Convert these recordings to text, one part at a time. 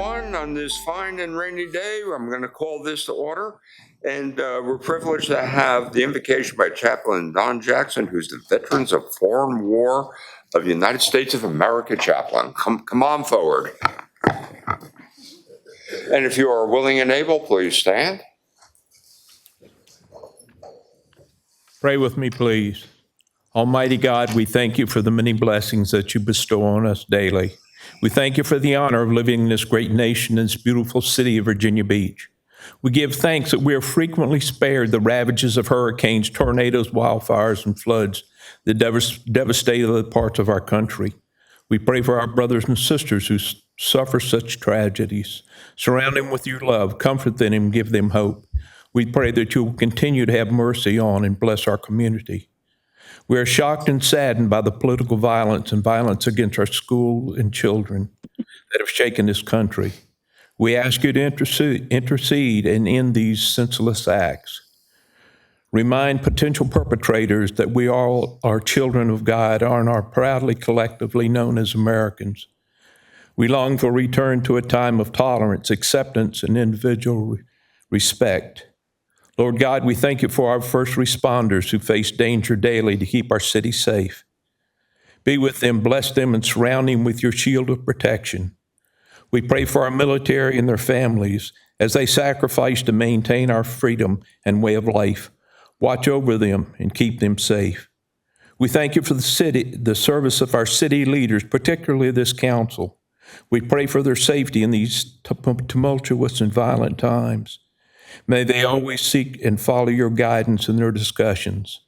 everyone, on this fine and rainy day. I'm going to call this to order. And we're privileged to have the invocation by Chaplain Don Jackson, who's the Veterans of Foreign War of the United States of America chaplain. Come on forward. And if you are willing and able, please stand. Pray with me, please. Almighty God, we thank you for the many blessings that you bestow on us daily. We thank you for the honor of living in this great nation and this beautiful city of Virginia Beach. We give thanks that we are frequently spared the ravages of hurricanes, tornadoes, wildfires, and floods that devastate other parts of our country. We pray for our brothers and sisters who suffer such tragedies. Surround them with your love, comfort them, and give them hope. We pray that you will continue to have mercy on and bless our community. We are shocked and saddened by the political violence and violence against our school and children that have shaken this country. We ask you to intercede and end these senseless acts. Remind potential perpetrators that we all are children of God and are proudly collectively known as Americans. We long for return to a time of tolerance, acceptance, and individual respect. Lord God, we thank you for our first responders who face danger daily to keep our city safe. Be with them, bless them, and surround them with your shield of protection. We pray for our military and their families as they sacrifice to maintain our freedom and way of life. Watch over them and keep them safe. We thank you for the service of our city leaders, particularly this council. We pray for their safety in these tumultuous and violent times. May they always seek and follow your guidance in their discussions.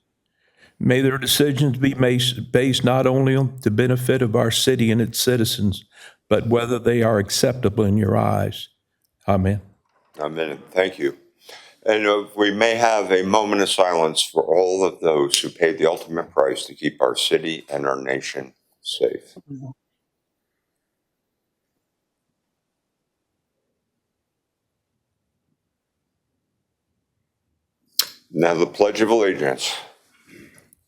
May their decisions be based not only on the benefit of our city and its citizens, but whether they are acceptable in your eyes. Amen. Amen. Thank you. And we may have a moment of silence for all of those who paid the ultimate price to keep our city and our nation safe. Now the Pledge of Allegiance.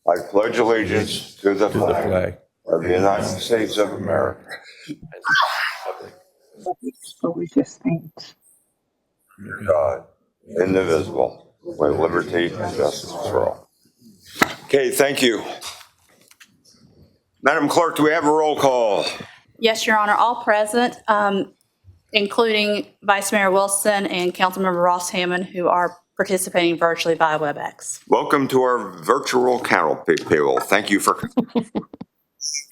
I pledge allegiance to the flag of the United States of America. God, indivisible, with liberty and justice for all. Okay, thank you. Madam Clerk, do we have a roll call? Yes, Your Honor, all present, including Vice Mayor Wilson and Councilmember Ross Hammond, who are participating virtually via WebEx. Welcome to our virtual council people. Thank you for. At this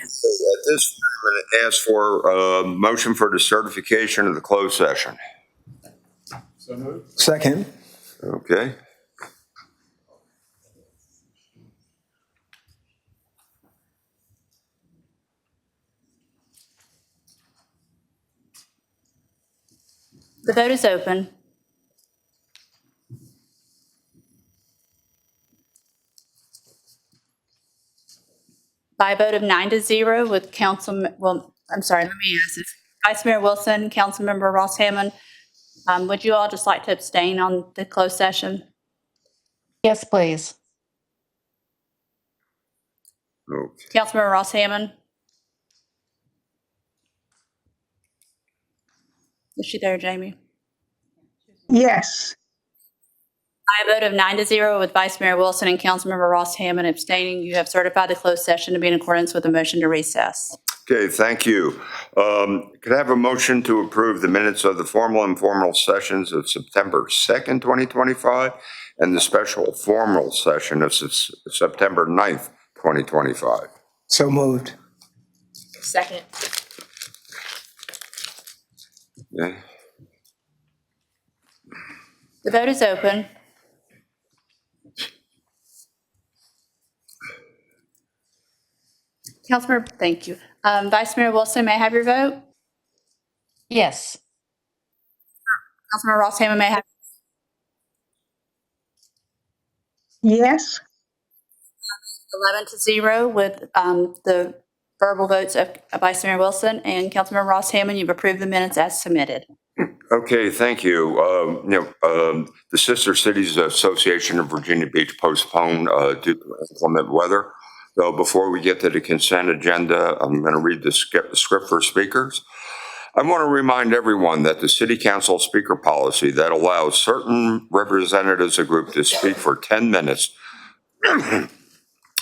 time, I'm going to ask for a motion for the certification of the closed session. So moved. Second. Okay. The vote is open. By a vote of 9-0 with let me ask this. Vice Mayor Wilson, Councilmember Ross Hammond, would you all just like to abstain on the closed session? Yes, please. Okay. Councilmember Ross Hammond? Is she there, Jamie? Yes. By a vote of 9-0 with Vice Mayor Wilson and Councilmember Ross Hammond abstaining, you have certified the closed session to be in accordance with the motion to recess. Okay, thank you. Could I have a motion to approve the minutes of the formal and informal sessions of September 2nd, 2025, and the special formal session of September 9th, 2025? So moved. Second. Okay. The vote is open. Councilmember, thank you. Vice Mayor Wilson, may I have your vote? Yes. Councilmember Ross Hammond, may I have? Yes. 11-0 with the verbal votes of Vice Mayor Wilson and Councilmember Ross Hammond. You've approved the minutes as submitted. Okay, thank you. The Sister Cities Association of Virginia Beach postponed due to inclement weather. So before we get to the consent agenda, I'm going to read the script for speakers. I want to remind everyone that the City Council speaker policy that allows certain representatives of group to speak for 10 minutes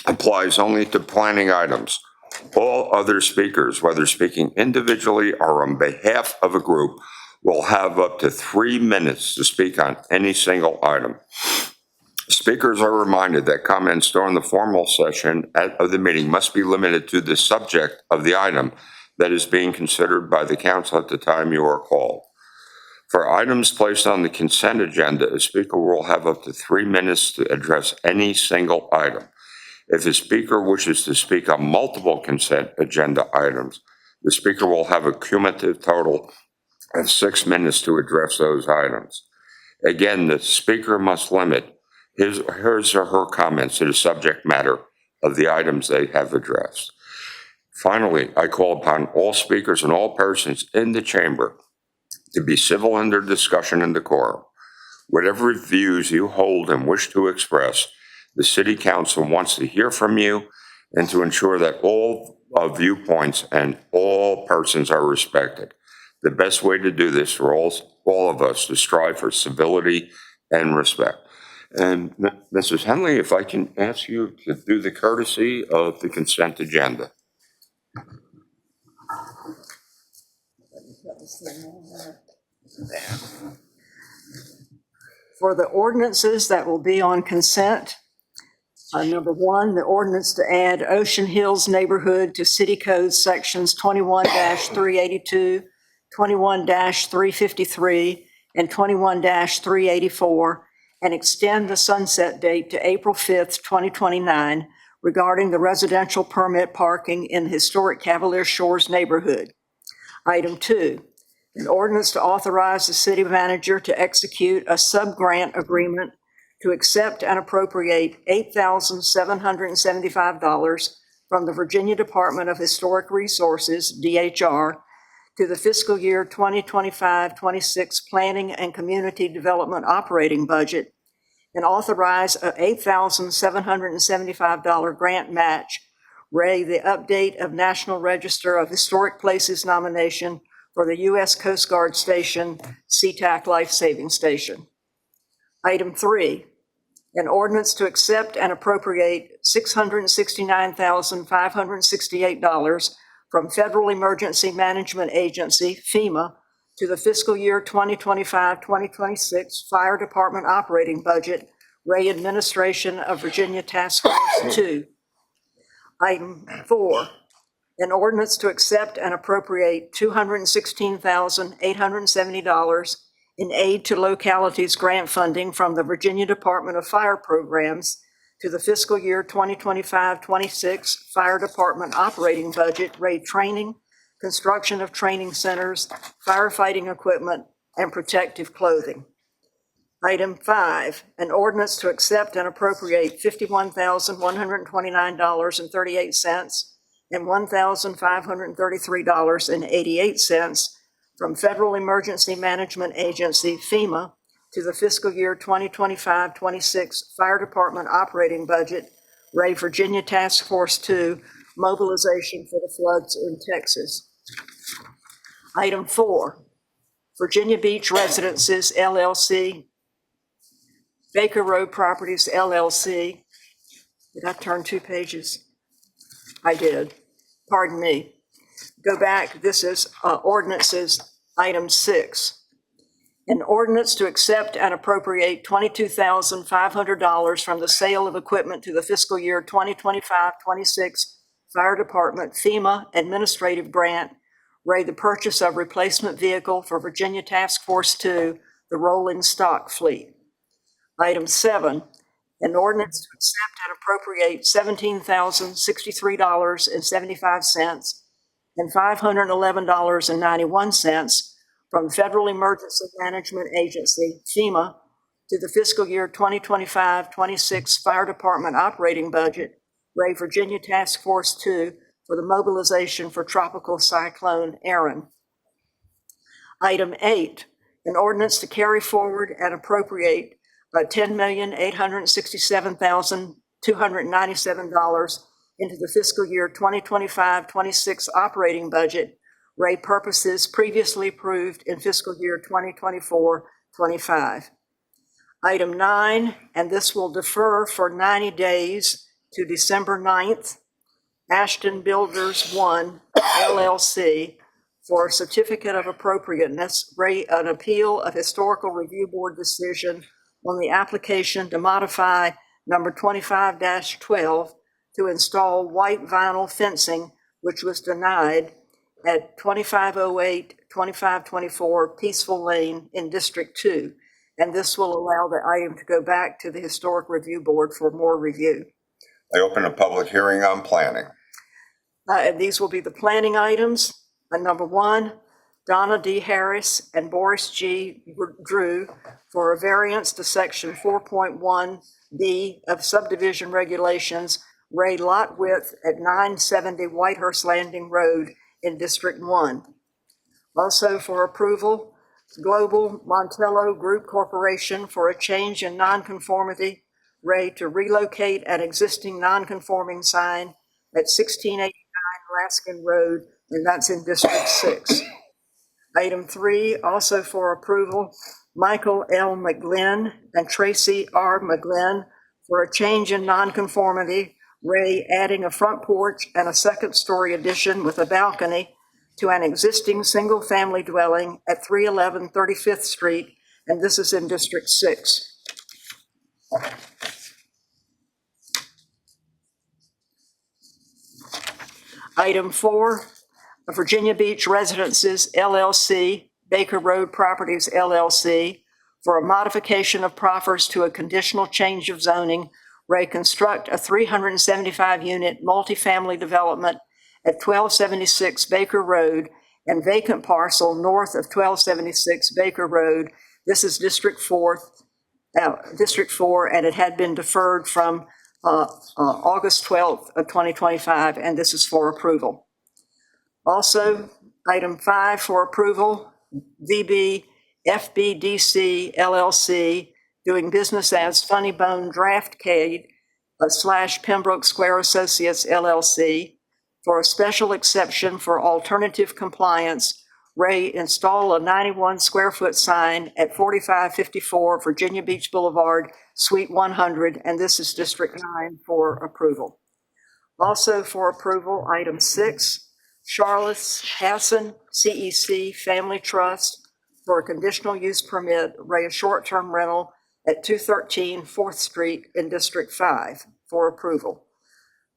applies only to planning items. All other speakers, whether speaking individually or on behalf of a group, will have up to 3 minutes to speak on any single item. Speakers are reminded that comments during the formal session of the meeting must be limited to the subject of the item that is being considered by the council at the time you are called. For items placed on the consent agenda, a speaker will have up to 3 minutes to address any single item. If a speaker wishes to speak on multiple consent agenda items, the speaker will have a cumulative total of 6 minutes to address those items. Again, the speaker must limit his or her comments to the subject matter of the items they have addressed. Finally, I call upon all speakers and all persons in the chamber to be civil in their discussion and decorum. Whatever views you hold and wish to express, the City Council wants to hear from you and to ensure that all viewpoints and all persons are respected. The best way to do this for all of us to strive for civility and respect. And Mrs. Henley, if I can ask you to do the courtesy of the consent agenda. For the ordinances that will be on consent, number 1, the ordinance to add Ocean Hills neighborhood to City Code sections 21-382, 21-353, and 21-384, and extend the sunset date to April 5th, 2029, regarding the residential permit parking in the historic Cavalier Shores neighborhood. Item 2, an ordinance to authorize the city manager to execute a sub-grant agreement to accept and appropriate $8,775 from the Virginia Department of Historic Resources, DHR, to the fiscal year 2025-26 Planning and Community Development Operating Budget, and authorize a $8,775 grant match, Ray, the update of National Register of Historic Places nomination for the U.S. Coast Guard Station, SeaTac Life Saving Station. Item 3, an ordinance to accept and appropriate $669,568 from Federal Emergency Management Agency, FEMA, to the fiscal year 2025-2026 Fire Department Operating Budget, Ray Administration of Virginia Task Force 2. Item 4, an ordinance to accept and appropriate $216,870 in aid to localities grant funding from the Virginia Department of Fire Programs to the fiscal year 2025-26 Fire Department Operating Budget, Ray Training, construction of training centers, firefighting equipment, and protective clothing. Item 5, an ordinance to accept and appropriate $51,129.38 and $1,533.88 from Federal Emergency Management Agency, FEMA, to the fiscal year 2025-26 Fire Department Operating Budget, Ray Virginia Task Force 2, mobilization for the floods in Texas. Item 4, Virginia Beach Residences, LLC, Baker Road Properties, LLC. Did I turn 2 pages? I did. Pardon me. Go back. This is ordinances, item 6. An ordinance to accept and appropriate $22,500 from the sale of equipment to the fiscal year 2025-26 Fire Department FEMA Administrative Grant, Ray, the purchase of replacement vehicle for Virginia Task Force 2, the rolling stock fleet. Item 7, an ordinance to accept and appropriate $17,063.75 and $511.91 from Federal Emergency Management Agency, FEMA, to the fiscal year 2025-26 Fire Department Operating Budget, Ray Virginia Task Force 2, for the mobilization for Tropical Cyclone Erin. Item 8, an ordinance to carry forward and appropriate $10,867,297 into the fiscal year 2025-26 operating budget, Ray purposes previously approved in fiscal year 2024-25. Item 9, and this will defer for 90 days to December 9th, Ashton Builders 1 LLC for a certificate of appropriateness, an appeal of historical review board decision on the application to modify number 25-12 to install white vinyl fencing, which was denied at 2508, 2524 Peaceful Lane in District 2. And this will allow the item to go back to the Historic Review Board for more review. I open a public hearing on planning. And these will be the planning items. Number 1, Donna D. Harris and Boris G. Drew for a variance to section 4.1B of subdivision regulations, Ray lot width at 970 Whitehurst Landing Road in District 1. Also for approval, Global Montello Group Corporation for a change in nonconformity, Ray to relocate an existing nonconforming sign at 1689 Raskin Road, and that's in District 6. Item 3, also for approval, Michael L. McGlynn and Tracy R. McGlynn for a change in nonconformity, Ray adding a front porch and a second-story addition with a balcony to an existing single-family dwelling at 311 35th Street, and this is in District 6. Item 4, Virginia Beach Residences LLC, Baker Road Properties LLC, for a modification of proffers to a conditional change of zoning, Ray construct a 375-unit multifamily development at 1276 Baker Road and vacant parcel north of 1276 Baker Road. This is District 4, and it had been deferred from August 12th of 2025, and this is for approval. Also, item 5 for approval, VB FBDC LLC, doing business as Funny Bone Draftcade / Pembroke Square Associates LLC, for a special exception for alternative compliance, Ray install a 91 square foot sign at 4554 Virginia Beach Boulevard, Suite 100, and this is District 9 for approval. Also for approval, item 6, Charlotte Hassan CEC Family Trust for a conditional use permit, Ray a short-term rental at 213 4th Street in District 5 for approval.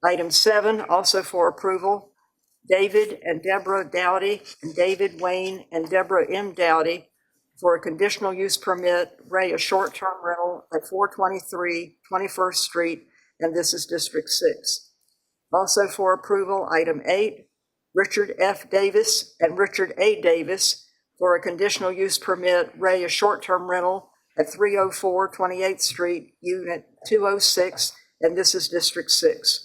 Item 7, also for approval, David and Deborah Dowdy and David Wayne and Deborah M. Dowdy for a conditional use permit, Ray a short-term rental at 423 21st Street, and this is District 6. Also for approval, item 8, Richard F. Davis and Richard A. Davis for a conditional use permit, Ray a short-term rental at 304 28th Street, Unit 206, and this is District 6.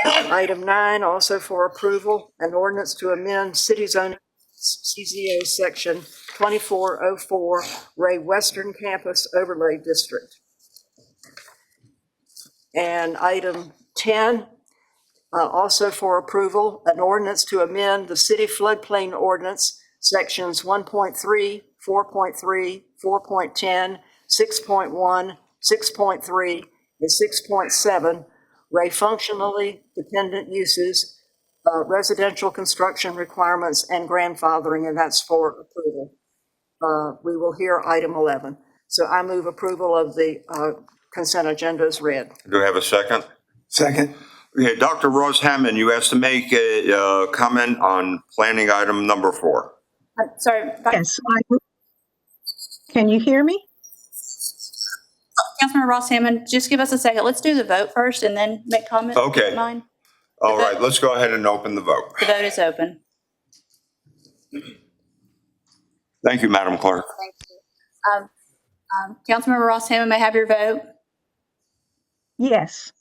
Item 9, also for approval, an ordinance to amend city zoning CZO section 2404, Ray Western Campus Overlay District. And item 10, also for approval, an ordinance to amend the city floodplain ordinance sections 1.3, 4.3, 4.10, 6.1, 6.3, and 6.7, Ray functionally dependent uses, residential construction requirements, and grandfathering, and that's for approval. We will hear item 11. So I move approval of the consent agenda as read. Do I have a second? Second. Okay, Dr. Ross Hammond, you asked to make a comment on planning item number 4. Sorry, Yes. Can you hear me? Councilmember Ross Hammond, just give us a second. Let's do the vote first and then make comments. if you Okay. don't mind. All right, let's go ahead and open the vote. The vote is open. Thank you, Madam Clerk. Councilmember Ross Hammond, may I have your vote? Yes.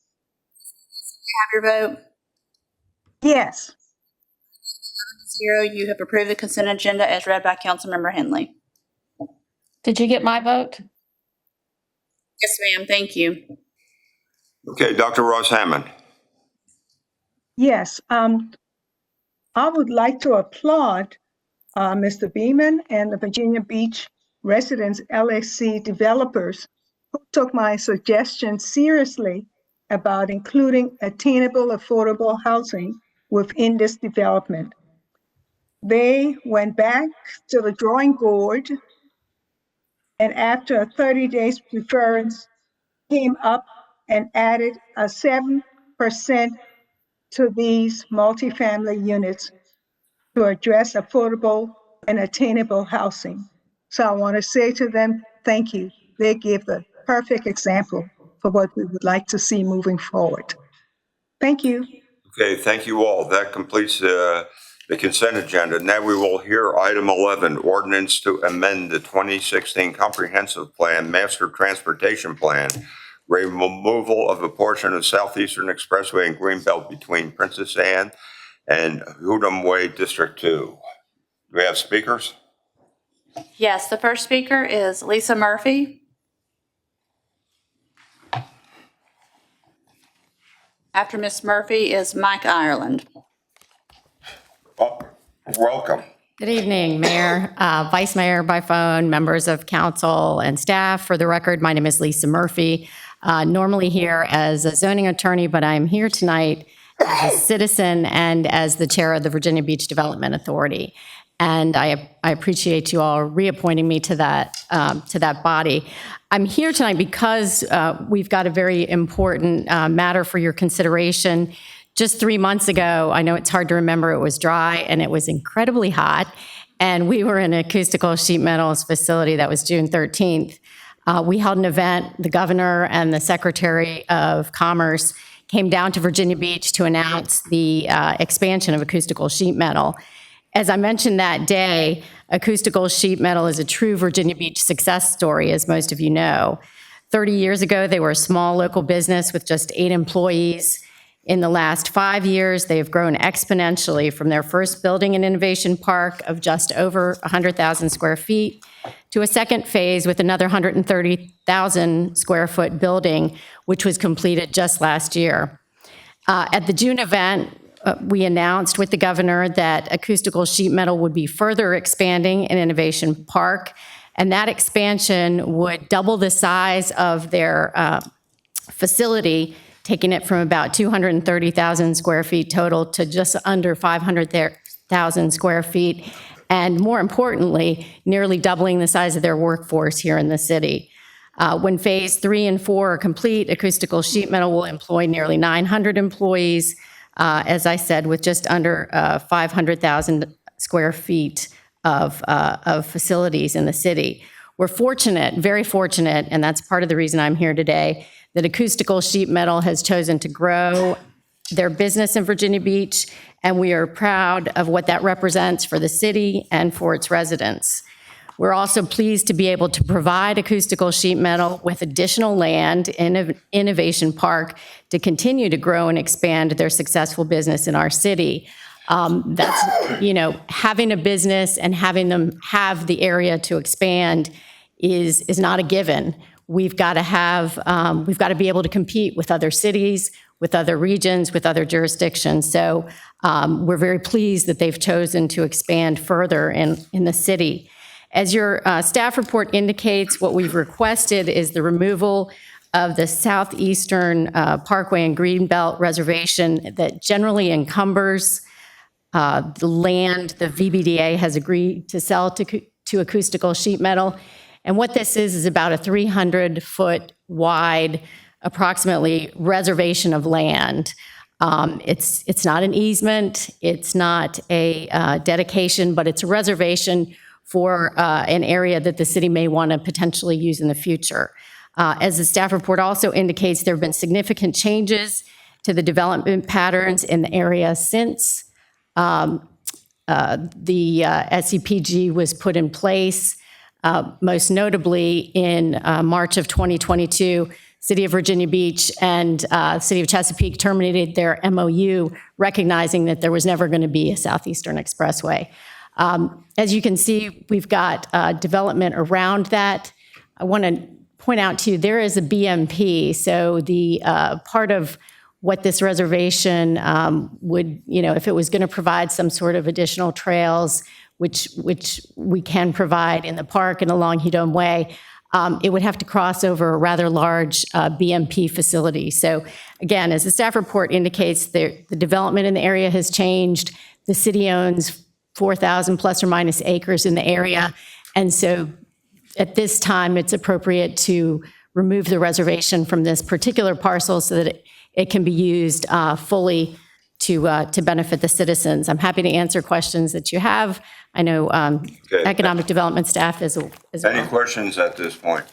Have your vote. Yes. 0, you have approved the consent agenda as read by Councilmember Henley. Did you get my vote? Yes, ma'am, thank you. Okay, Dr. Ross Hammond. Yes. I would like to applaud Mr. Beeman and the Virginia Beach Residents LLC developers who took my suggestion seriously about including attainable affordable housing within this development. They went back to the drawing board and after a 30 days preference came up and added a 7% to these multifamily units to address affordable and attainable housing. So I want to say to them, thank you. They give the perfect example for what we would like to see moving forward. Thank you. Okay, thank you all. That completes the consent agenda. Now we will hear item 11, ordinance to amend the 2016 Comprehensive Plan, Master Transportation Plan, removal of a portion of Southeastern Expressway and Greenbelt between Princess Anne and Hoodham Way, District 2. Do we have speakers? Yes, the first speaker is Lisa Murphy. After Ms. Murphy is Mike Ireland. Oh, welcome. Good evening, Mayor, Vice Mayor by phone, members of council and staff. For the record, my name is Lisa Murphy, normally here as a zoning attorney, but I'm here tonight as a citizen and as the chair of the Virginia Beach Development Authority. And I appreciate you all reappointing me to that body. I'm here tonight because we've got a very important matter for your consideration. Just 3 months ago, I know it's hard to remember, it was dry and it was incredibly hot, and we were in acoustical sheet metals facility. That was June 13th. We held an event. The governor and the Secretary of Commerce came down to Virginia Beach to announce the expansion of acoustical sheet metal. As I mentioned that day, acoustical sheet metal is a true Virginia Beach success story, as most of you know. 30 years ago, they were a small local business with just 8 employees. In the last 5 years, they have grown exponentially from their first building and innovation park of just over 100,000 square feet to a second phase with another 130,000 square foot building, which was completed just last year. At the June event, we announced with the governor that acoustical sheet metal would be further expanding in Innovation Park, and that expansion would double the size of their facility, taking it from about 230,000 square feet total to just under 500,000 square feet, and more importantly, nearly doubling the size of their workforce here in the city. When phase 3 and 4 are complete, acoustical sheet metal will employ nearly 900 employees, as I said, with just under 500,000 square feet of facilities in the city. We're fortunate, very fortunate, and that's part of the reason I'm here today, that acoustical sheet metal has chosen to grow their business in Virginia Beach, and we are proud of what that represents for the city and for its residents. We're also pleased to be able to provide acoustical sheet metal with additional land in Innovation Park to continue to grow and expand their successful business in our city. That's, having a business and having them have the area to expand is not a given. We've got to be able to compete with other cities, with other regions, with other jurisdictions. So we're very pleased that they've chosen to expand further in the city. As your staff report indicates, what we've requested is the removal of the Southeastern Parkway and Greenbelt Reservation that generally encumbers the land the VBDA has agreed to sell to acoustical sheet metal. And what this is about a 300-foot wide, approximately, reservation of land. It's not an easement, it's not a dedication, but it's a reservation for an area that the city may want to potentially use in the future. As the staff report also indicates, there have been significant changes to the development patterns in the area since the SCPG was put in place. Most notably in March of 2022, City of Virginia Beach and City of Chesapeake terminated their MOU, recognizing that there was never going to be a Southeastern Expressway. As you can see, we've got development around that. I want to point out to you, there is a BMP. So the part of what this reservation would, if it was going to provide some sort of additional trails, which we can provide in the park and along Hedon Way, it would have to cross over a rather large BMP facility. So again, as the staff report indicates, the development in the area has changed. The city owns 4,000 plus or minus acres in the area. And so at this time, it's appropriate to remove the reservation from this particular parcel so that it can be used fully to benefit the citizens. I'm happy to answer questions that you have. I know economic development staff as well. Any questions at this point?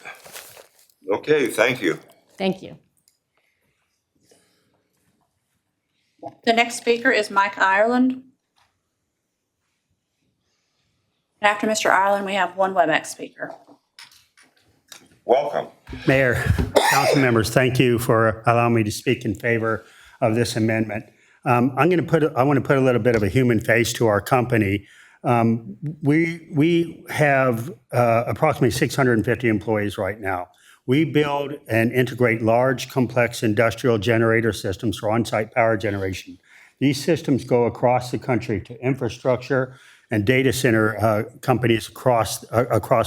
Okay, thank you. Thank you. The next speaker is Mike Ireland. And after Mr. Ireland, we have one WebEx speaker. Welcome. Mayor, council members, thank you for allowing me to speak in favor of this amendment. I want to put a little bit of a human face to our company. We have approximately 650 employees right now. We build and integrate large, complex industrial generator systems for on-site power generation. These systems go across the country to infrastructure and data center companies across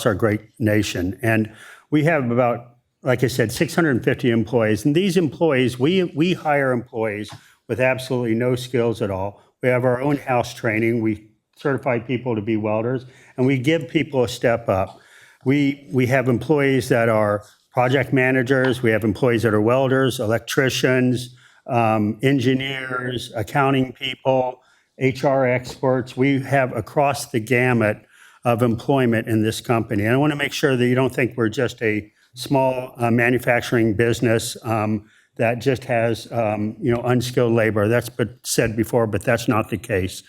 our great nation. And we have about, like I said, 650 employees. And these employees, we hire employees with absolutely no skills at all. We have our own house training. We certify people to be welders, and we give people a step up. We have employees that are project managers. We have employees that are welders, electricians, engineers, accounting people, HR experts. We have across the gamut of employment in this company. And I want to make sure that you don't think we're just a small manufacturing business that just has unskilled labor. That's been said before, but that's not the case.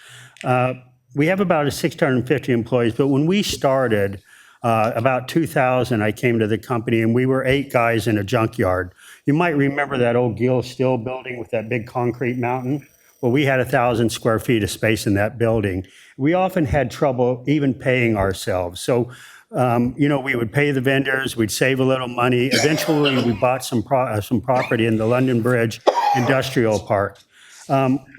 We have about 650 employees, but when we started, about 2000, I came to the company and we were 8 guys in a junkyard. You might remember that old Gill Steel building with that big concrete mountain. Well, we had 1,000 square feet of space in that building. We often had trouble even paying ourselves. So, we would pay the vendors, we'd save a little money. Eventually, we bought some property in the London Bridge Industrial Park.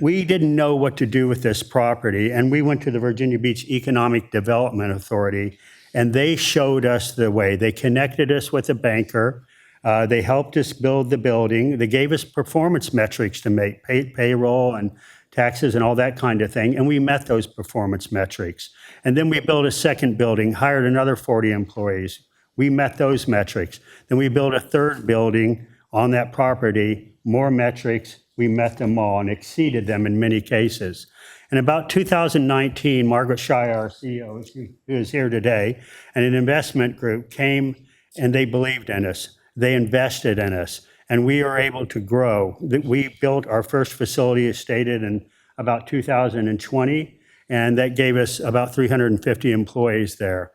We didn't know what to do with this property, and we went to the Virginia Beach Economic Development Authority, and they showed us the way. They connected us with a banker. They helped us build the building. They gave us performance metrics to make payroll and taxes and all that kind of thing. And we met those performance metrics. And then we built a second building, hired another 40 employees. We met those metrics. Then we built a third building on that property, more metrics. We met them all and exceeded them in many cases. In about 2019, Margaret Shire, our CEO, who is here today, and an investment group came and they believed in us. They invested in us, and we are able to grow. We built our first facility, as stated, in about 2020, and that gave us about 350 employees there.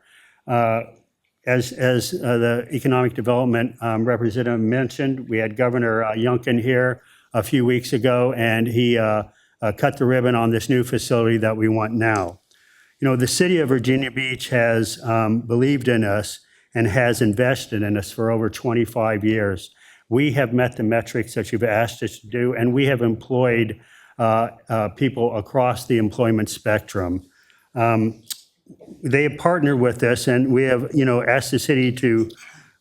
As the economic development representative mentioned, we had Governor Youngkin here a few weeks ago, and he cut the ribbon on this new facility that we want now. The city of Virginia Beach has believed in us and has invested in us for over 25 years. We have met the metrics that you've asked us to do, and we have employed people across the employment spectrum. They have partnered with us, and we have, asked the city to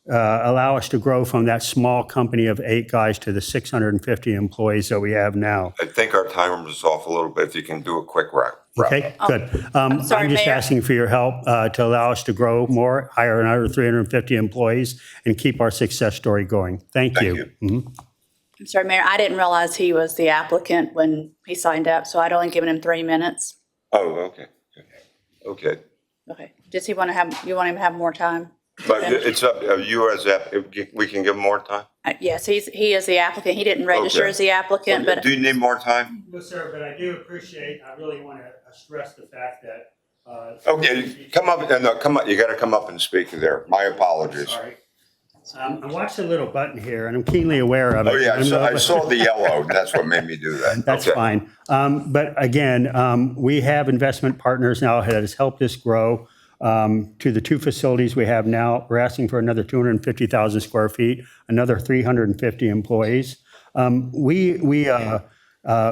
allow us to grow from that small company of 8 guys to the 650 employees that we have now. I think our timer is off a little bit. If you can do a quick wrap. Okay, good. I'm sorry, just Mayor. asking for your help to allow us to grow more, hire another 350 employees, and keep our success story going. Thank you. Mhm. I'm sorry, Mayor, I didn't realize he was the applicant when he signed up, so I'd only given him 3 minutes. Oh, okay. Okay. Okay. Does he want to you want him to have more time? But it's up, you as, we can give him more time? Yes, he is the applicant. He didn't register Okay. as the applicant, but Do you need more time? No, sir, but I do appreciate, I really want to stress the fact that. Okay, come up, come up, you gotta come up and speak there. My apologies. Sorry. I watched a little button here, and I'm keenly aware of it. Oh, yeah, I saw the yellow. That's what made me do that. That's Okay. fine. But again, we have investment partners now that has helped us grow to the 2 facilities we have now. We're asking for another 250,000 square feet, another 350 employees. We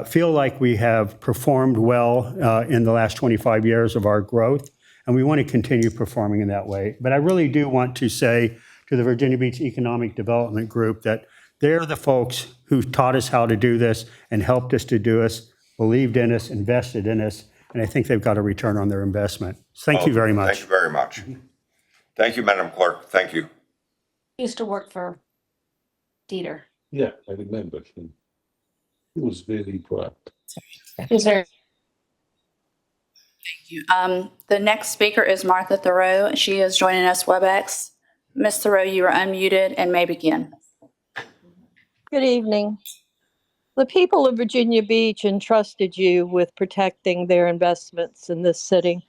feel like we have performed well in the last 25 years of our growth, and we want to continue performing in that way. But I really do want to say to the Virginia Beach Economic Development Group that they're the folks who taught us how to do this and helped us to do this, believed in us, invested in us, and I think they've got a return on their investment. Thank you very Thank much. you very much. Thank you, Madam Clerk. Thank you. Used to work for Dieter. Yeah, I remember him. He was very proud. Is there? The next speaker is Martha Thoreau. She is joining us WebEx. Ms. Thoreau, you are unmuted and may begin. Good evening. The people of Virginia Beach entrusted you with protecting their investments in this city.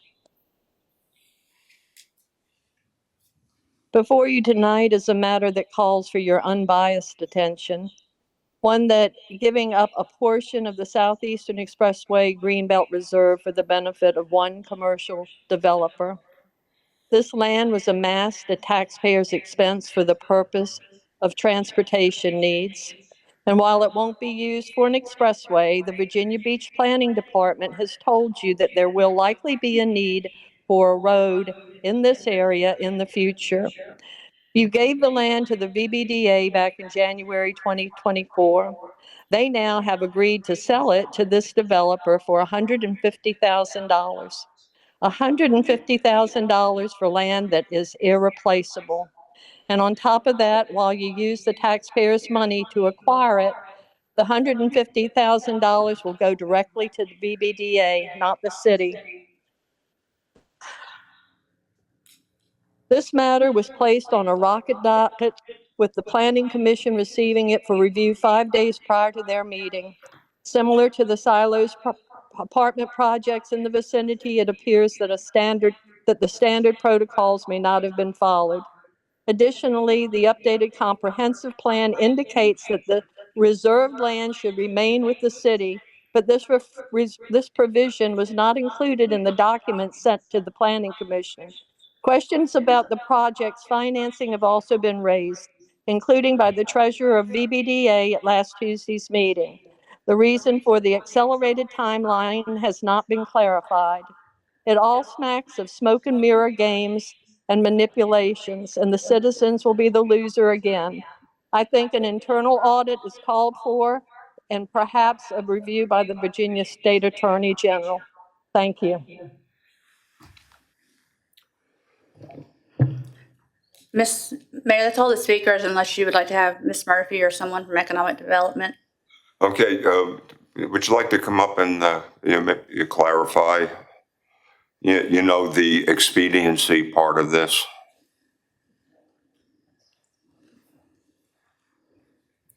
Before you tonight is a matter that calls for your unbiased attention, one that giving up a portion of the Southeastern Expressway Greenbelt Reserve for the benefit of one commercial developer. This land was amassed at taxpayers' expense for the purpose of transportation needs. And while it won't be used for an expressway, the Virginia Beach Planning Department has told you that there will likely be a need for a road in this area in the future. You gave the land to the VBDA back in January 2024. They now have agreed to sell it to this developer for $150,000. $150,000 for land that is irreplaceable. And on top of that, while you use the taxpayers' money to acquire it, the $150,000 will go directly to the VBDA, not the city. This matter was placed on a rocket docket, with the Planning Commission receiving it for review 5 days prior to their meeting. Similar to the silos apartment projects in the vicinity, it appears that the standard protocols may not have been followed. Additionally, the updated comprehensive plan indicates that the reserved land should remain with the city, but this provision was not included in the documents sent to the Planning Commission. Questions about the project's financing have also been raised, including by the treasurer of VBDA at last Tuesday's meeting. The reason for the accelerated timeline has not been clarified. It all smacks of smoke and mirror games and manipulations, and the citizens will be the loser again. I think an internal audit is called for, and perhaps a review by the Virginia State Attorney General. Thank you. Mayor, that's all the speakers, unless you would like to have Ms. Murphy or someone from Economic Development. Okay, would you like to come up and you clarify, the expediency part of this?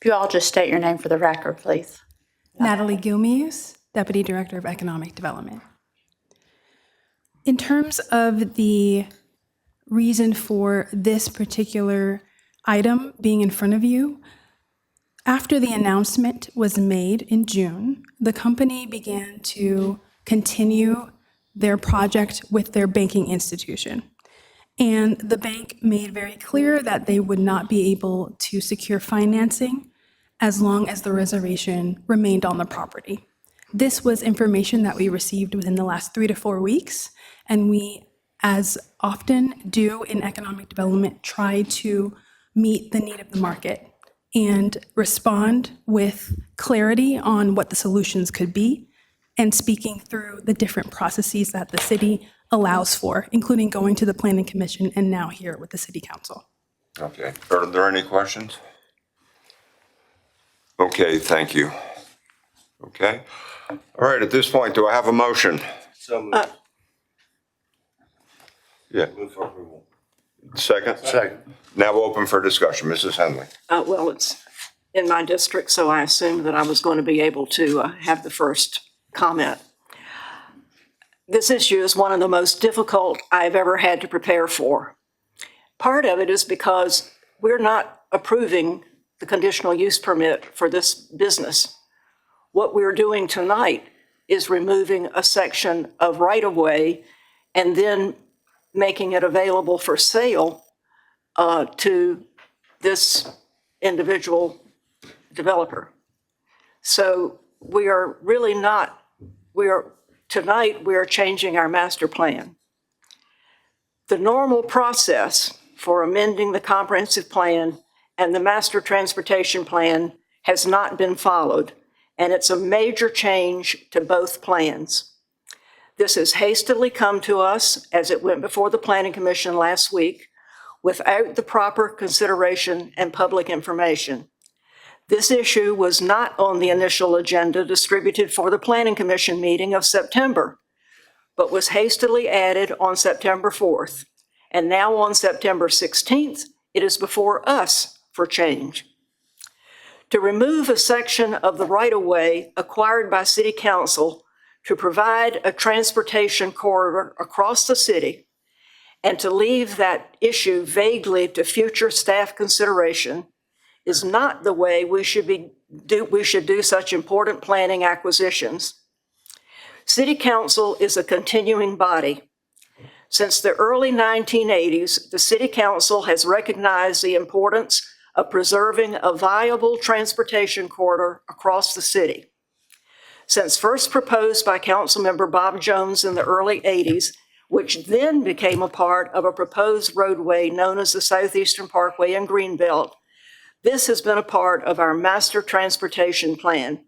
If you all just state your name for the record, please. Natalie Gilmius, Deputy Director of Economic Development. In terms of the reason for this particular item being in front of you, after the announcement was made in June, the company began to continue their project with their banking institution. And the bank made very clear that they would not be able to secure financing as long as the reservation remained on the property. This was information that we received within the last 3 to 4 weeks, and we, as often do in economic development, try to meet the need of the market and respond with clarity on what the solutions could be, and speaking through the different processes that the city allows for, including going to the Planning Commission and now here with the City Council. Okay, are there any questions? Okay, thank you. Okay, all right, at this point, do I have a motion? So moved. Yeah. Move for approval. Second? Second. Now open for discussion. Mrs. Henley. Well, it's in my district, so I assumed that I was going to be able to have the first comment. This issue is one of the most difficult I've ever had to prepare for. Part of it is because we're not approving the conditional use permit for this business. What we're doing tonight is removing a section of right-of-way and then making it available for sale to this individual developer. So tonight we are changing our master plan. The normal process for amending the comprehensive plan and the master transportation plan has not been followed, and it's a major change to both plans. This has hastily come to us as it went before the Planning Commission last week without the proper consideration and public information. This issue was not on the initial agenda distributed for the Planning Commission meeting of September, but was hastily added on September 4th. And now on September 16th, it is before us for change. To remove a section of the right-of-way acquired by City Council to provide a transportation corridor across the city and to leave that issue vaguely to future staff consideration is not the way we should do such important planning acquisitions. City Council is a continuing body. Since the early 1980s, the City Council has recognized the importance of preserving a viable transportation corridor across the city. Since first proposed by Councilmember Bob Jones in the early 80s, which then became a part of a proposed roadway known as the Southeastern Parkway and Greenbelt, this has been a part of our master transportation plan.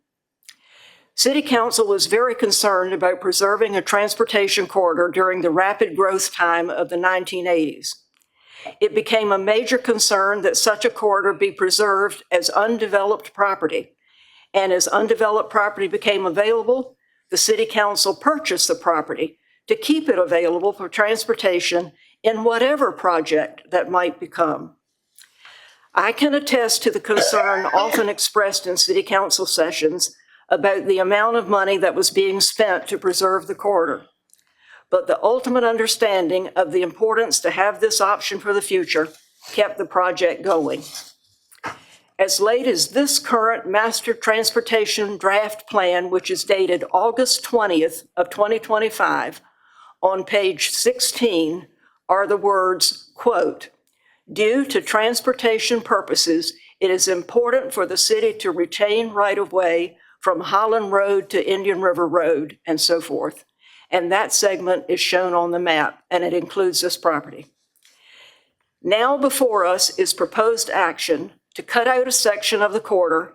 City Council was very concerned about preserving a transportation corridor during the rapid growth time of the 1980s. It became a major concern that such a corridor be preserved as undeveloped property. And as undeveloped property became available, the City Council purchased the property to keep it available for transportation in whatever project that might become. I can attest to the concern often expressed in City Council sessions about the amount of money that was being spent to preserve the corridor. But the ultimate understanding of the importance to have this option for the future kept the project going. As late as this current master transportation draft plan, which is dated August 20th of 2025, on page 16 are the words, quote, "Due to transportation purposes, it is important for the city to retain right-of-way from Holland Road to Indian River Road," and so forth. And that segment is shown on the map, and it includes this property. Now before us is proposed action to cut out a section of the corridor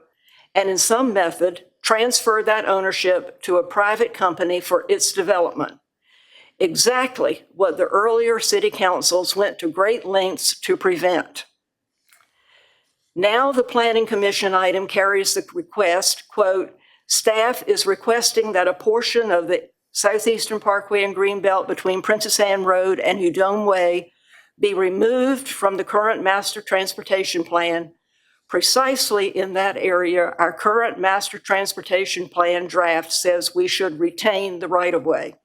and in some method transfer that ownership to a private company for its development. Exactly what the earlier city councils went to great lengths to prevent. Now the Planning Commission item carries the request, quote, "Staff is requesting that a portion of the Southeastern Parkway and Greenbelt between Princess Anne Road and Udome Way be removed from the current master transportation plan. Precisely in that area, our current master transportation plan draft says we should retain the right-of-way.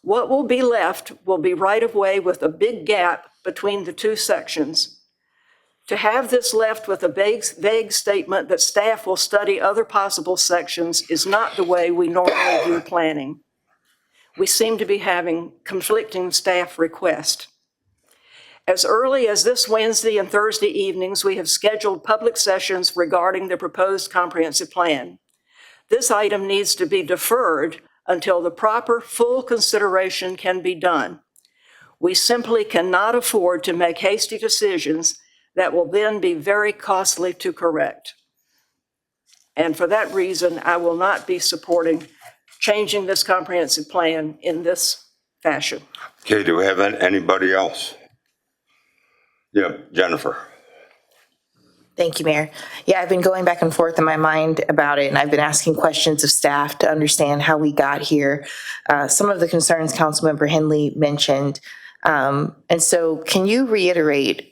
What will be left will be right-of-way with a big gap between the two sections. To have this left with a vague statement that staff will study other possible sections is not the way we normally do planning. We seem to be having conflicting staff requests. As early as this Wednesday and Thursday evenings, we have scheduled public sessions regarding the proposed comprehensive plan. This item needs to be deferred until the proper full consideration can be done. We simply cannot afford to make hasty decisions that will then be very costly to correct. And for that reason, I will not be supporting changing this comprehensive plan in this fashion. Okay, do we have anybody else? Yeah, Jennifer. Thank you, Mayor. Yeah, I've been going back and forth in my mind about it, and I've been asking questions of staff to understand how we got here. Some of the concerns Councilmember Henley mentioned. And so can you reiterate,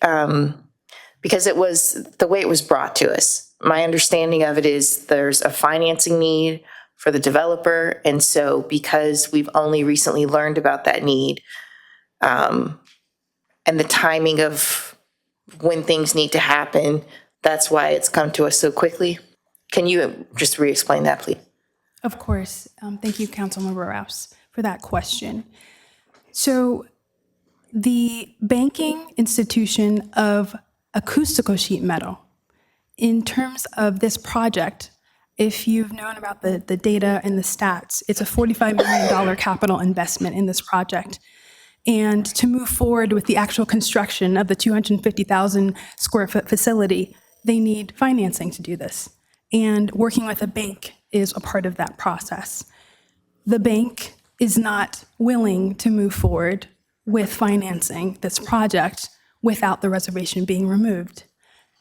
because it was the way it was brought to us, my understanding of it is there's a financing need for the developer. And so because we've only recently learned about that need, and the timing of when things need to happen, that's why it's come to us so quickly. Can you just re-explain that, please? Of course. Thank you, Councilmember Rouse, for that question. So the banking institution of acoustical sheet metal, in terms of this project, if you've known about the data and the stats, it's a $45 million capital investment in this project. And to move forward with the actual construction of the 250,000 square foot facility, they need financing to do this. And working with a bank is a part of that process. The bank is not willing to move forward with financing this project without the reservation being removed.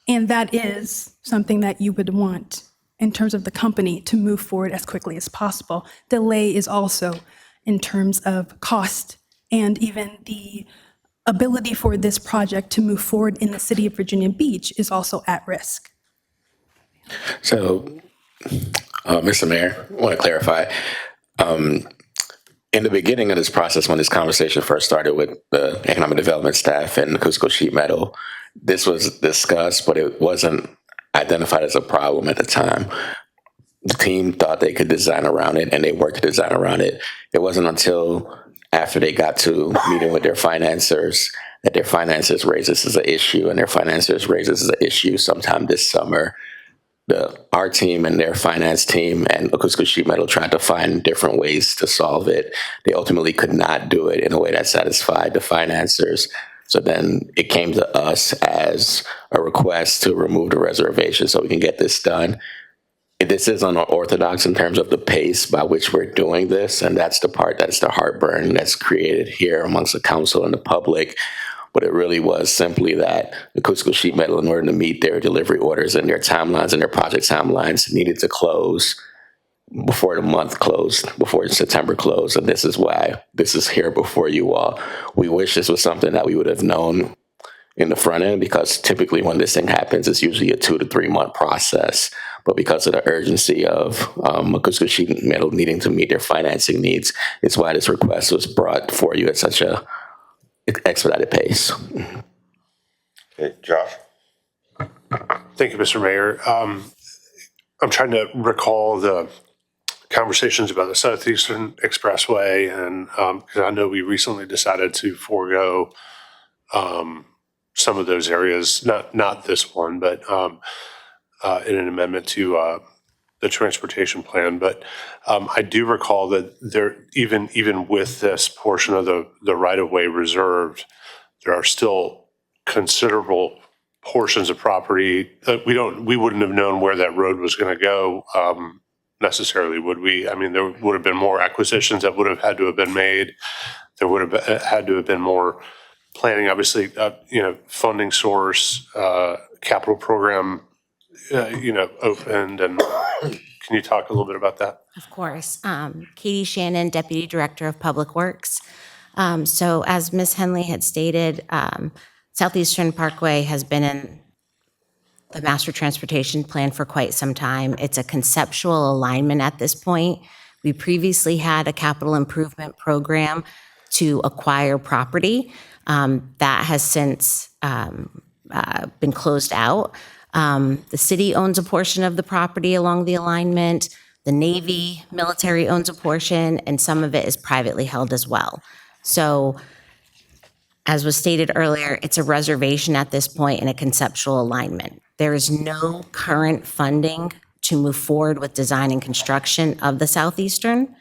And that is something that you would want in terms of the company to move forward as quickly as possible. Delay is also in terms of cost and even the ability for this project to move forward in the city of Virginia Beach is also at risk. So, Mr. Mayor, I want to clarify. In the beginning of this process, when this conversation first started with the economic development staff and the Cusco Sheet Metal, this was discussed, but it wasn't identified as a problem at the time. The team thought they could design around it, and they worked to design around it. It wasn't until after they got to meeting with their financiers that their financiers raised this as an issue, and their financiers raised this as an issue sometime this summer. Our team and their finance team and Cusco Sheet Metal tried to find different ways to solve it. They ultimately could not do it in a way that satisfied the financiers. So then it came to us as a request to remove the reservation so we can get this done. This is unorthodox in terms of the pace by which we're doing this, and that's the part that's the heartburn that's created here amongst the council and the public. But it really was simply that the Cusco Sheet Metal, in order to meet their delivery orders and their timelines and their project timelines, needed to close before the month closed, before September closed. And this is why this is here before you all. We wish this was something that we would have known in the front end, because typically when this thing happens, it's usually a 2 to 3 month process. But because of the urgency of Cusco Sheet Metal needing to meet their financing needs, it's why this request was brought for you at such a expedited pace. Okay, Josh? Thank you, Mr. Mayor. I'm trying to recall the conversations about the Southeastern Expressway, and because I know we recently decided to forego some of those areas, not this one, but in an amendment to the transportation plan. But I do recall that there, even with this portion of the right-of-way reserved, there are still considerable portions of property that we wouldn't have known where that road was going to go necessarily, would we? I mean, there would have been more acquisitions that would have had to have been made. There would have had to have been more planning, obviously, funding source, capital program, opened. And can you talk a little bit about that? Of course. Katie Shannon, Deputy Director of Public Works. So as Ms. Henley had stated, Southeastern Parkway has been in the Master Transportation Plan for quite some time. It's a conceptual alignment at this point. We previously had a capital improvement program to acquire property. That has since been closed out. The city owns a portion of the property along the alignment. The Navy military owns a portion, and some of it is privately held as well. So, as was stated earlier, it's a reservation at this point in a conceptual alignment. There is no current funding to move forward with design and construction of the Southeastern.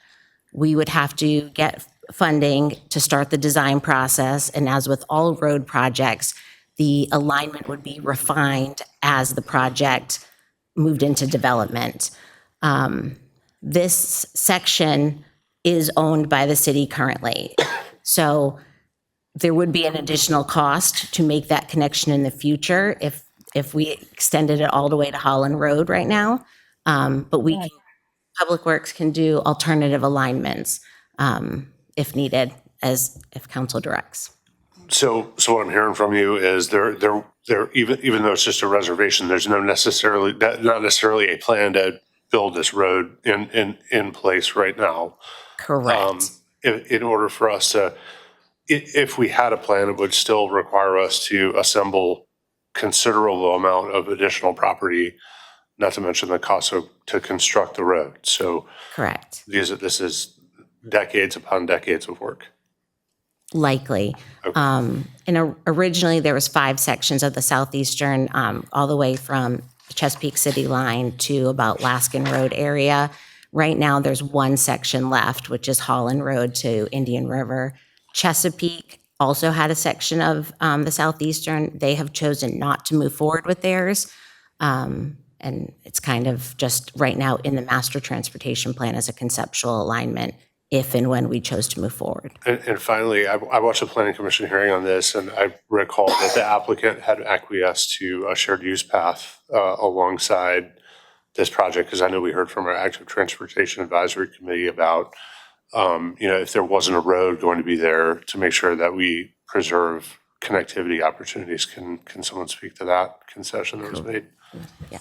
We would have to get funding to start the design process, and as with all road projects, the alignment would be refined as the project moved into development. This section is owned by the city currently. So there would be an additional cost to make that connection in the future if we extended it all the way to Holland Road right now. But Public Works can do alternative alignments if needed, if council directs. So what I'm hearing from you is there even though it's just a reservation, there's not necessarily a plan to build this road in place right now. Correct. In order for us to, if we had a plan, it would still require us to assemble considerable amount of additional property, not to mention the cost to construct the road. So correct. This is decades upon decades of work. Likely. Okay. And originally there was 5 sections of the Southeastern, all the way from the Chesapeake City line to about Laskin Road area. Right now, there's one section left, which is Holland Road to Indian River. Chesapeake also had a section of the Southeastern. They have chosen not to move forward with theirs. And it's kind of just right now in the master transportation plan as a conceptual alignment, if and when we chose to move forward. And finally, I watched the planning commission hearing on this, and I recall that the applicant had acquiesced to a shared use path alongside this project, because I know we heard from our active transportation advisory committee about, if there wasn't a road going to be there, to make sure that we preserve connectivity opportunities. Can someone speak to that concession that was made? Yeah.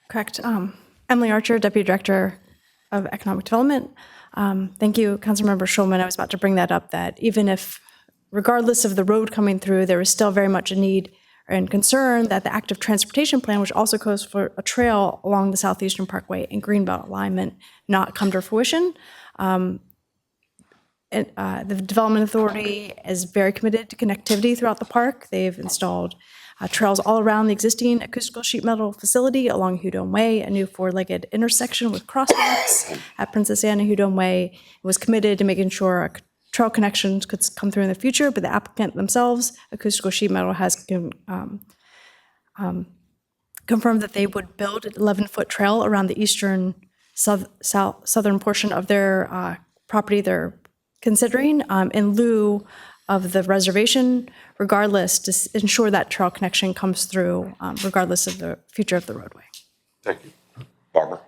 Correct. Emily Archer, Deputy Director of Economic Development. Thank you, Councilmember Schulman. I was about to bring that up, that even if, regardless of the road coming through, there is still very much a need and concern that the active transportation plan, which also calls for a trail along the Southeastern Parkway and Greenbelt alignment, not come to fruition. The Development Authority is very committed to connectivity throughout the park. They've installed trails all around the existing acoustical sheet metal facility along Hudon Way, a new four-legged intersection with crosswalks at Princess Anne and Hudon Way. It was committed to making sure trail connections could come through in the future, but the applicant themselves, Acoustical Sheet Metal, has confirmed that they would build an 11-foot trail around the eastern southern portion of their property they're considering in lieu of the reservation, regardless, to ensure that trail connection comes through regardless of the future of the roadway. Thank you. Barbara?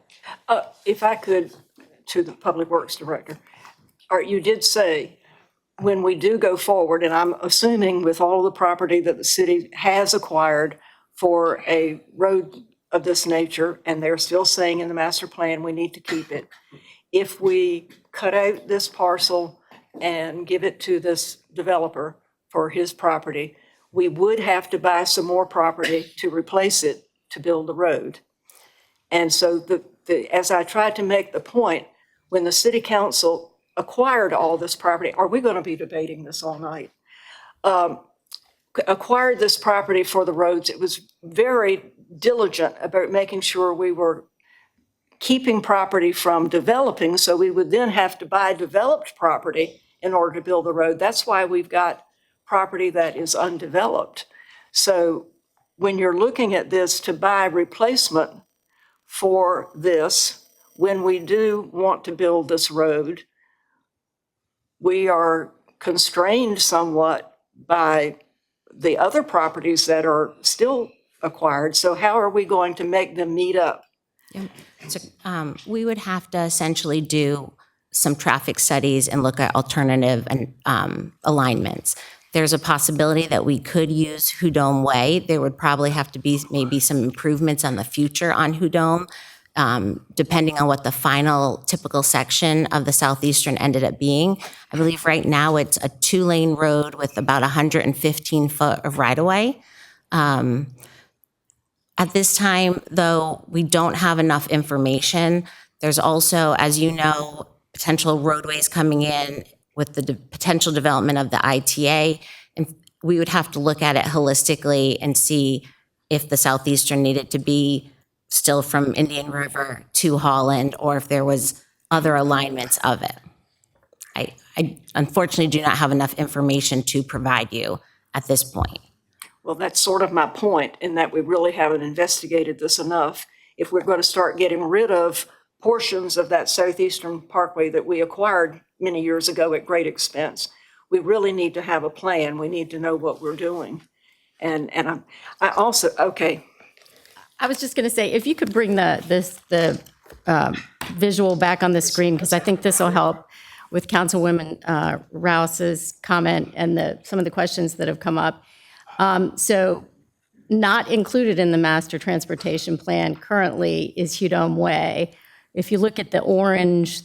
If I could, to the Public Works Director, you did say, when we do go forward, and I'm assuming with all of the property that the city has acquired for a road of this nature, and they're still saying in the master plan, we need to keep it. If we cut out this parcel and give it to this developer for his property, we would have to buy some more property to replace it to build the road. And so as I tried to make the point, when the city council acquired all this property, are we going to be debating this all night? Acquired this property for the roads, it was very diligent about making sure we were keeping property from developing, so we would then have to buy developed property in order to build the road. That's why we've got property that is undeveloped. So when you're looking at this to buy replacement for this, when we do want to build this road, we are constrained somewhat by the other properties that are still acquired. So how are we going to make them meet up? So, we would have to essentially do some traffic studies and look at alternative and alignments. There's a possibility that we could use Hudon Way. There would probably have to be maybe some improvements on the future on Hudon, depending on what the final typical section of the Southeastern ended up being. I believe right now it's a 2-lane road with about 115 foot of right-of-way. At this time, though, we don't have enough information. There's also, as you know, potential roadways coming in with the potential development of the ITA. And we would have to look at it holistically and see if the Southeastern needed to be still from Indian River to Holland, or if there was other alignments of it. I unfortunately do not have enough information to provide you at this point. Well, that's sort of my point, in that we really haven't investigated this enough. If we're going to start getting rid of portions of that Southeastern Parkway that we acquired many years ago at great expense, we really need to have a plan. We need to know what we're doing. And I also, okay. I was just going to say, if you could bring the visual back on the screen, because I think this will help with Councilwoman Rouse's comment and some of the questions that have come up. So not included in the master transportation plan currently is Hudon Way. If you look at that orange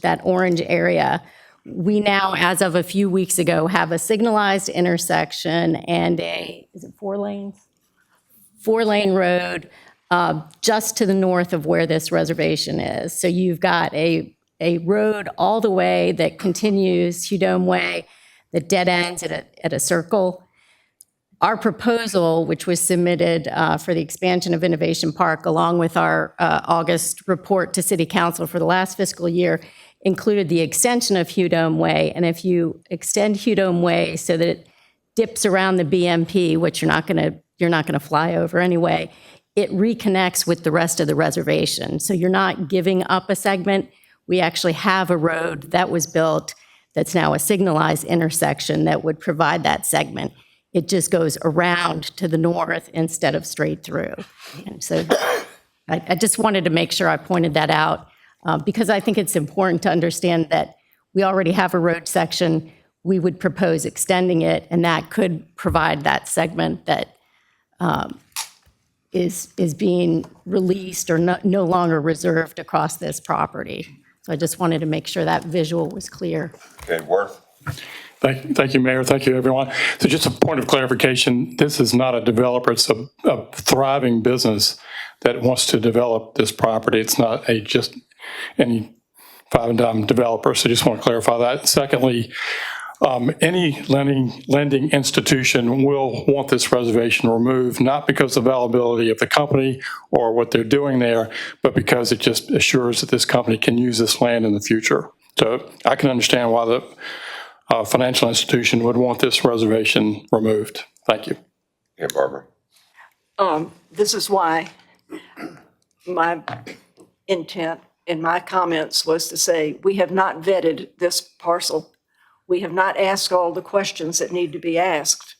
area, we now, as of a few weeks ago, have a signalized intersection and is it 4 lanes? 4-lane road just to the north of where this reservation is. So you've got a road all the way that continues Hudon Way that dead ends at a circle. Our proposal, which was submitted for the expansion of Innovation Park, along with our August report to City Council for the last fiscal year, included the extension of Hugh Dome Way. And if you extend Hugh Dome Way so that it dips around the BMP, which you're not going to fly over anyway, it reconnects with the rest of the reservation. So you're not giving up a segment. We actually have a road that was built that's now a signalized intersection that would provide that segment. It just goes around to the north instead of straight through. And so I just wanted to make sure I pointed that out because I think it's important to understand that we already have a road section. We would propose extending it, and that could provide that segment that is being released or no longer reserved across this property. So I just wanted to make sure that visual was clear. Okay, Worth? Thank you, Mayor. Thank you, everyone. So just a point of clarification, this is not a developer. It's a thriving business that wants to develop this property. It's not just any five and dime developer. So just want to clarify that. Secondly, any lending institution will want this reservation removed, not because of the availability of the company or what they're doing there, but because it just assures that this company can use this land in the future. So I can understand why the financial institution would want this reservation removed. Thank you. Yeah, Barbara. This is why my intent in my comments was to say, we have not vetted this parcel. We have not asked all the questions that need to be asked.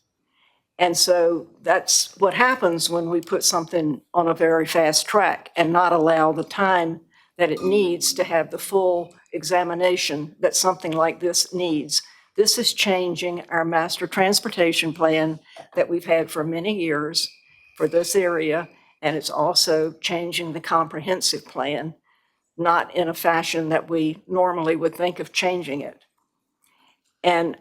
And so that's what happens when we put something on a very fast track and not allow the time that it needs to have the full examination that something like this needs. This is changing our master transportation plan that we've had for many years for this area, and it's also changing the comprehensive plan, not in a fashion that we normally would think of changing it. And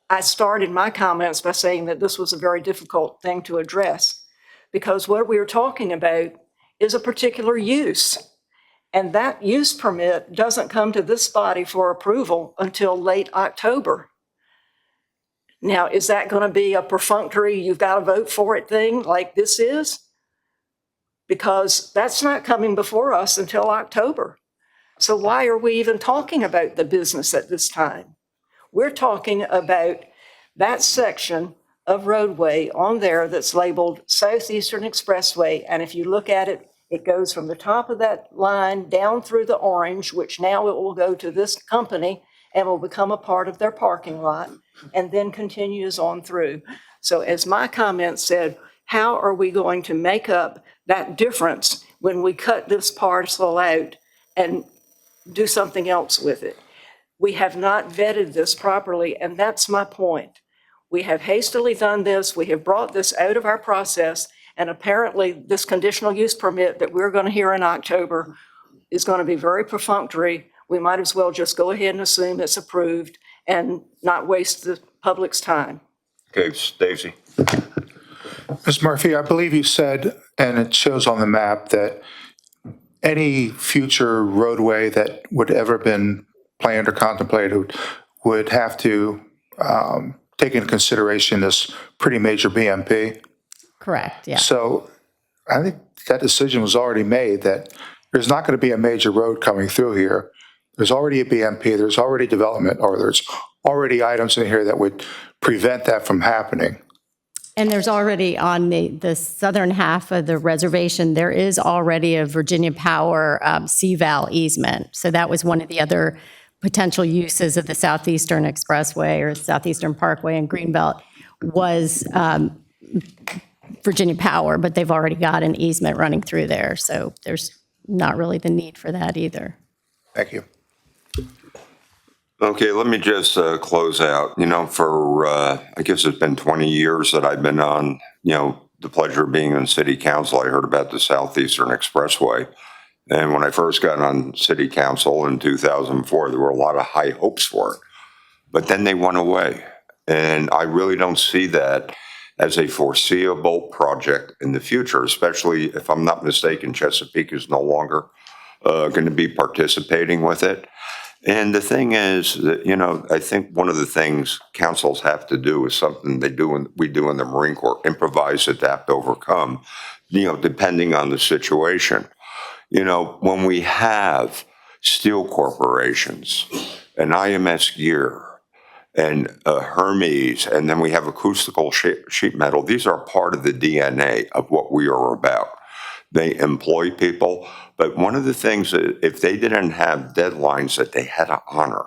I started my comments by saying that this was a very difficult thing to address because what we were talking about is a particular use. And that use permit doesn't come to this body for approval until late October. Now, is that going to be a perfunctory, you've got to vote for it thing like this is? Because that's not coming before us until October. So why are we even talking about the business at this time? We're talking about that section of roadway on there that's labeled Southeastern Expressway. And if you look at it, it goes from the top of that line down through the orange, which now it will go to this company and will become a part of their parking lot, and then continues on through. So as my comment said, how are we going to make up that difference when we cut this parcel out and do something else with it? We have not vetted this properly, and that's my point. We have hastily done this. We have brought this out of our process, and apparently this conditional use permit that we're going to hear in October is going to be very perfunctory. We might as well just go ahead and assume it's approved and not waste the public's time. Okay, Stacy. Ms. Murphy, I believe you said, and it shows on the map, that any future roadway that would ever been planned or contemplated would have to take into consideration this pretty major BMP. Correct, yeah. So I think that decision was already made that there's not going to be a major road coming through here. There's already a BMP, there's already development, or there's already items in here that would prevent that from happening. And there's already on the southern half of the reservation, there is already a Virginia Power CVAL easement. So that was one of the other potential uses of the Southeastern Expressway or Southeastern Parkway and Greenbelt was Virginia Power, but they've already got an easement running through there. So there's not really the need for that either. Thank you. Okay, let me just close out. You know, for I guess it's been 20 years that I've been on, the pleasure of being on city council. I heard about the Southeastern Expressway. And when I first got on city council in 2004, there were a lot of high hopes for it. But then they went away. And I really don't see that as a foreseeable project in the future, especially if I'm not mistaken, Chesapeake is no longer going to be participating with it. And the thing is that, I think one of the things councils have to do is something we do in the Marine Corps, improvise, adapt, overcome, depending on the situation. When we have steel corporations, an IMS Gear, and Hermes, and then we have acoustical sheet metal, these are part of the DNA of what we are about. They employ people, but one of the things that if they didn't have deadlines that they had to honor,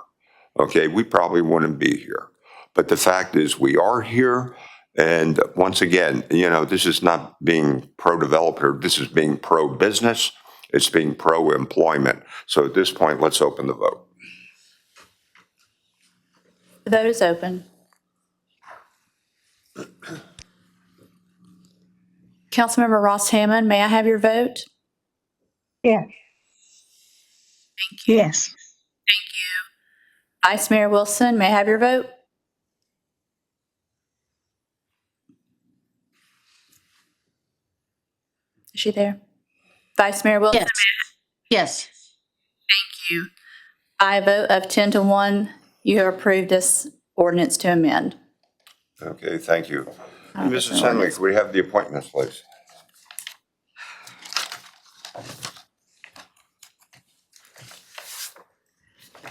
okay, we probably wouldn't be here. But the fact is we are here. And once again, this is not being pro-developer, this is being pro-business, it's being pro-employment. So at this point, let's open the vote. The vote is open. Councilmember Ross Hammond, may I have your vote? Yes. Thank you. Yes. Vice Mayor Wilson, may I have your vote? Is she there? Vice Mayor Wilson? Yes. Thank you. By a vote of 10 to 1, you have approved this ordinance to amend. Okay, thank you. Mrs. Henley, could we have the appointments, please?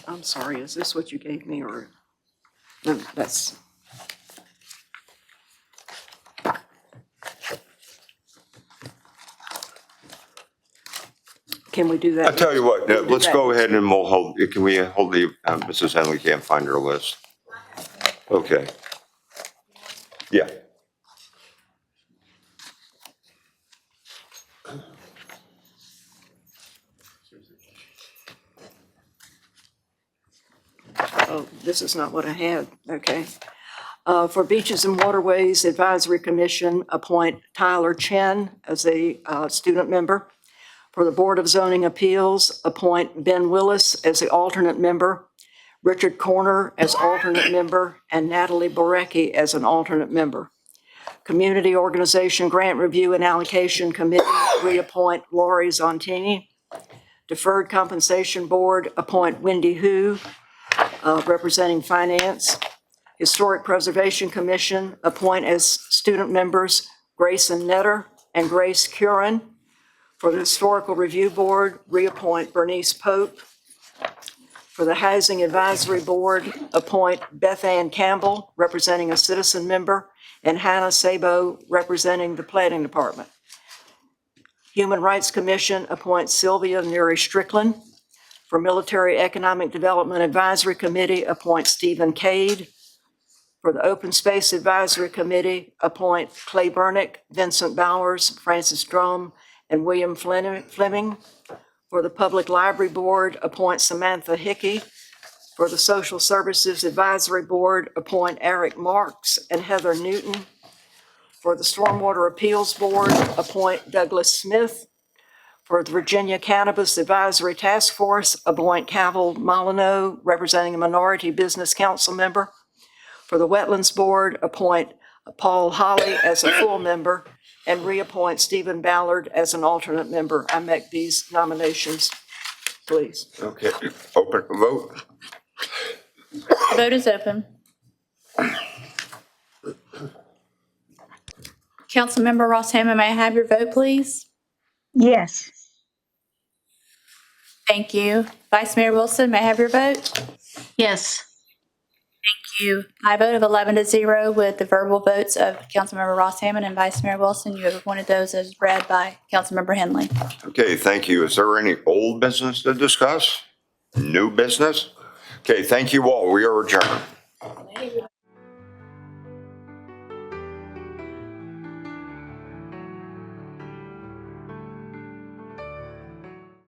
I'm sorry, is this what you gave me or? No, that's. Can we do that? I'll tell you what, We'll do let's that. go ahead and we'll hold, can we hold the, Mrs. Henley can't find her list. Okay. Yeah. Oh, this is not what I had, okay. For Beaches and Waterways Advisory Commission, appoint Tyler Chen as a student member. For the Board of Zoning Appeals, appoint Ben Willis as the alternate member, Richard Corner as alternate member, and Natalie Borecki as an alternate member. Community Organization Grant Review and Allocation Committee, reappoint Lori Zontini. Deferred Compensation Board, appoint Wendy Hu, representing Finance. Historic Preservation Commission, appoint as student members Grayson Netter and Grace Curran. For the Historical Review Board, reappoint Bernice Pope. For the Housing Advisory Board, appoint Beth Ann Campbell, representing a citizen member, and Hannah Sabo, representing the Planning Department. Human Rights Commission, appoint Sylvia Neary Strickland. For Military Economic Development Advisory Committee, appoint Stephen Cade. For the Open Space Advisory Committee, appoint Clay Burnick, Vincent Bowers, Francis Drum, and William Fleming. For the Public Library Board, appoint Samantha Hickey. For the Social Services Advisory Board, appoint Eric Marks and Heather Newton. For the Stormwater Appeals Board, appoint Douglas Smith. For the Virginia Cannabis Advisory Task Force, appoint Cavill Molyneux, representing a minority business council member. For the Wetlands Board, appoint Paul Holly as a full member and reappoint Stephen Ballard as an alternate member. I make these nominations, please. Okay, open the vote. The vote is open. Councilmember Ross Hammond, may I have your vote, please? Yes. Thank you. Vice Mayor Wilson, may I have your vote? Yes. Thank you. By a vote of 11 to 0 with the verbal votes of Councilmember Ross Hammond and Vice Mayor Wilson, you have appointed those as read by Councilmember Henley. Okay, thank you. Is there any old business to discuss? New business? Okay, thank you all. We are adjourned.